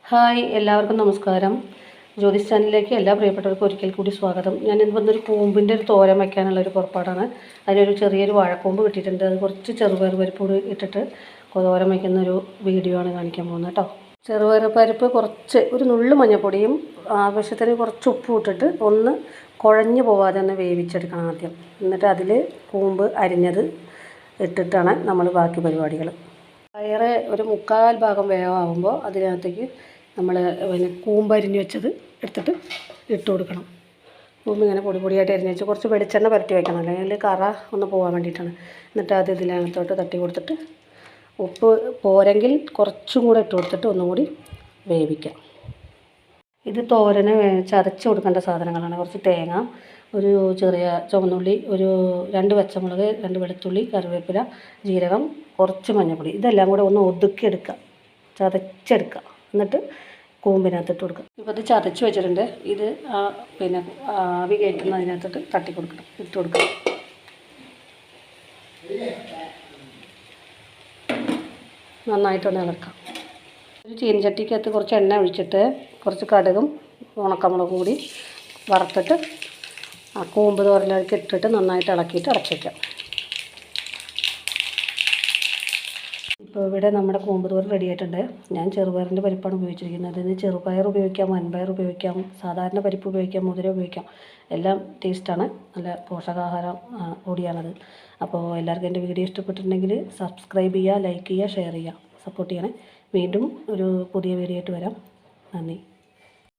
Hi, എല്ലാവർക്കും നമസ്കാരം. ജ്യോതിസ് ചാനലിലേക്ക് എല്ലാ പ്രിയപ്പെട്ടവർക്കും ഒരിക്കൽ കൂടി സ്വാഗതം. ഞാൻ ഇന്ന് വന്നൊരു കൂമ്പിൻ്റെ ഒരു തോരൻ വയ്ക്കാനുള്ളൊരു പുറപ്പാടാണ്. അതിലൊരു ചെറിയൊരു വാഴക്കൂമ്പ് കിട്ടിയിട്ടുണ്ട്. അത് കുറച്ച് ചെറുപയർ പരിപ്പ് ഇട്ടിട്ട് തോരൻ വയ്ക്കുന്നൊരു വീഡിയോ ആണ് കാണിക്കാൻ പോകുന്നത് കേട്ടോ. ചെറുപയർ പരിപ്പ് കുറച്ച് ഒരു നുള്ളു മഞ്ഞൾപ്പൊടിയും ആവശ്യത്തിന് കുറച്ച് ഉപ്പും ഇട്ടിട്ട് ഒന്ന് കുഴഞ്ഞു പോവാതെ ഒന്ന് വേവിച്ചെടുക്കണം ആദ്യം. എന്നിട്ട് അതിൽ കൂമ്പ് അരിഞ്ഞത് ഇട്ടിട്ടാണ് നമ്മൾ ബാക്കി പരിപാടികൾ. പയറ് ഒരു 3/4 ഭാഗം വേവാകുമ്പോൾ അതിനകത്തേക്ക് നമ്മൾ കൂമ്പ് അരിഞ്ഞ് വെച്ചത് എടുത്തിട്ട് ഇട്ട് കൊടുക്കണം. കൂമ്പ് ഇങ്ങനെ പൊടി പൊടിയായിട്ട് അരിഞ്ഞ് വെച്ച് കുറച്ച് വെളിച്ചെണ്ണ പുരട്ടി വയ്ക്കണം, അല്ലെങ്കിൽ കറ ഒന്ന് പോകാൻ വേണ്ടിയിട്ടാണ്. എന്നിട്ട് അത് ഇതിനകത്തോട്ട് തട്ടി കൊടുത്തിട്ട് ഉപ്പ് പോരെങ്കിൽ കുറച്ചും കൂടെ ഇട്ട് കൊടുത്തിട്ട് ഒന്നും കൂടി വേവിക്കാം. ഇത് തോരന് ചതച്ച് കൊടുക്കേണ്ട സാധനങ്ങളാണ്. കുറച്ച് തേങ്ങ, ഒരു ചെറിയ ചുവന്നുള്ളി, ഒരു 2 പച്ചമുളക്, 2 വെളുത്തുള്ളി, കറിവേപ്പില, ജീരകം, കുറച്ച് മഞ്ഞൾപ്പൊടി. ഇതെല്ലാം കൂടെ ഒന്ന് ഒതുക്കിയെടുക്കുക, ചതച്ചെടുക്കുക. എന്നിട്ട് കൂമ്പിനകത്ത് ഇട്ട് കൊടുക്കുക. ഇപ്പോൾ ഇത് ചതച്ച് വെച്ചിട്ടുണ്ട്. ഇത് ആവി കയറ്റുന്നതിനകത്തിട്ട് തട്ടി കൊടുക്കണം, ഇട്ട് കൊടുക്കണം. നന്നായിട്ടൊന്ന് ഇളക്കാം. ഒരു ചീനച്ചട്ടിക്കകത്ത് കുറച്ച് എണ്ണ ഒഴിച്ചിട്ട് കുറച്ച് കടുകും ഉണക്കമുളകും കൂടി വറുത്തിട്ട് ആ കൂമ്പ് തോരനിലേക്ക് ഇട്ടിട്ട് നന്നായിട്ട് ഇളക്കിയിട്ട് അടച്ച് വയ്ക്കാം. ഇപ്പോൾ ഇവിടെ നമ്മുടെ കൂമ്പ് തോരൻ റെഡി ആയിട്ടുണ്ട്. ഞാൻ ചെറുപയറിൻ്റെ പരിപ്പാണ് ഉപയോഗിച്ചിരിക്കുന്നത്. ഇതിന് ചെറുപയർ ഉപയോഗിക്കാം, വൻപയർ ഉപയോഗിക്കാം, സാധാരണ പരിപ്പ് ഉപയോഗിക്കാം, മുതിര ഉപയോഗിക്കാം. എല്ലാം ടേസ്റ്റാണ്, നല്ല പോഷകാഹാരം കൂടിയാണത്. അപ്പോൾ എല്ലാവർക്കും എൻ്റെ വീഡിയോ ഇഷ്ടപ്പെട്ടിട്ടുണ്ടെങ്കിൽ സബ്സ്ക്രൈബ് ചെയ്യുക, ലൈക്ക് ചെയ്യുക, ഷെയർ ചെയ്യുക, സപ്പോർട്ട് ചെയ്യണേ. വീണ്ടും ഒരു പുതിയ വീഡിയോ ആയിട്ട് വരാം. നന്ദി.